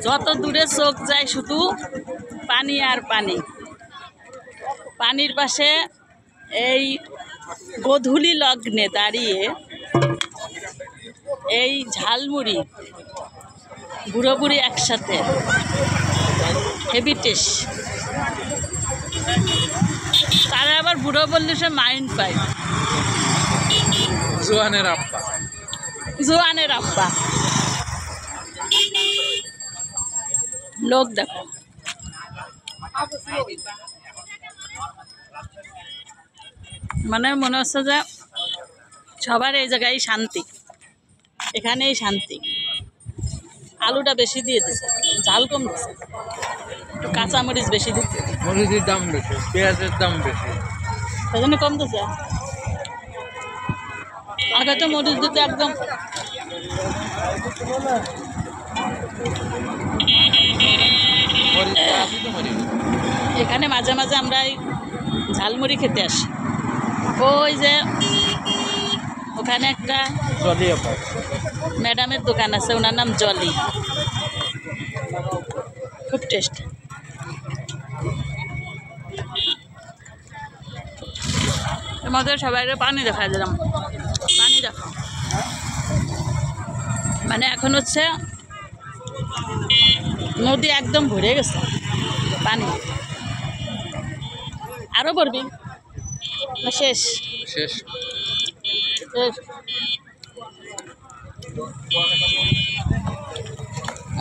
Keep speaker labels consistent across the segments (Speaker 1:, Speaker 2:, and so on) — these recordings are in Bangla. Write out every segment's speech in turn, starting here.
Speaker 1: যত দূরে চোখ যায় শুধু পানি আর পানি। পানির পাশে এই গোধূলি লগ্নে দাঁড়িয়ে এই ঝালমুড়ি বুড়ো বুড়ি একসাথে হেভি টেস্ট। তারা আবার বুড়ো বললে সে মাইন্ড পায়।
Speaker 2: জোয়ানের আব্বা,
Speaker 1: জোয়ানের আব্বা। লোক দেখো, মানে মনে হচ্ছে যে সবার এই জায়গায় শান্তি, এখানেই শান্তি। আলুটা বেশি দিয়ে দিছে, ঝাল কম দিছে, একটু কাঁচামরিচ বেশি দিচ্ছে,
Speaker 2: মরিচের দাম বেশি, পেঁয়াজের দাম বেশি,
Speaker 1: সেই জন্য কম দিছে। আগে তো মরিচ দিতে একদম এখানে মাঝে মাঝে আমরা এই ঝালমুড়ি খেতে আসি। ওই যে ওখানে একটা ম্যাডামের দোকান আছে, ওনার নাম জলি, খুব টেস্ট। তোমাদের সবাই পানি দেখা দিলাম, পানি দেখো। মানে এখন হচ্ছে নদী একদম ভরে গেছে পানি। আরো পড়বি না? শেষ
Speaker 2: শেষ।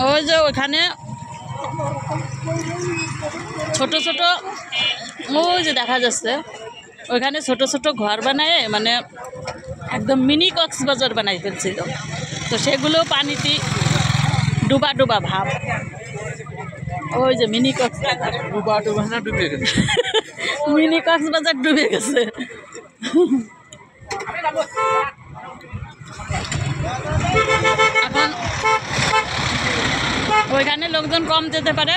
Speaker 1: ওই যে ওখানে ছোট ছোট, ওই যে দেখা যাচ্ছে ওইখানে ছোট ছোট ঘর বানায়, মানে একদম মিনি কক্সবাজার বানাই ফেলছিল। তো সেগুলো পানিতে ডুবা ডুবা ভাব। ওই যে মিনি কক্সবাজার,
Speaker 2: ডুবা ডুবা না ডুবে গেছে,
Speaker 1: মিনি কক্সবাজার ডুবে গেছে। এখন ওইখানে লোকজন কম যেতে পারে,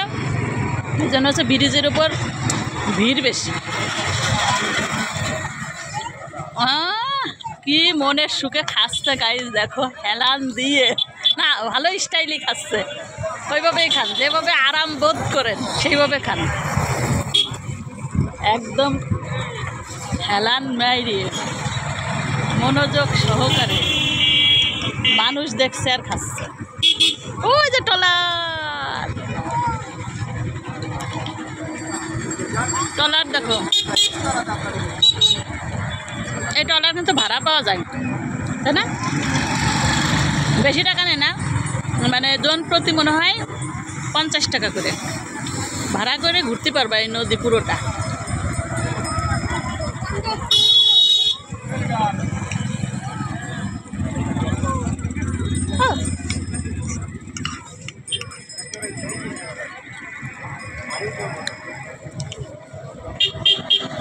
Speaker 1: এই জন্য হচ্ছে ব্রিজের উপর ভিড় বেশি। কি মনের সুখে খাচ্ছে গাইজ, দেখো হেলান দিয়ে। না, ভালো স্টাইলই খাচ্ছে, ওইভাবেই খান, যেভাবে আরাম বোধ করেন সেইভাবে খান, একদম হেলান মাইরিয়ে মনোযোগ সহকারে মানুষ দেখছে আর খাচ্ছে। ওই যে টলার, টলার দেখো। এই টলার কিন্তু ভাড়া পাওয়া যায়, তাই না? বেশি টাকা নেয় না, মানে জন প্রতি মনে হয় 50 টাকা করে ভাড়া করে ঘুরতে পারবা এই নদী পুরোটা।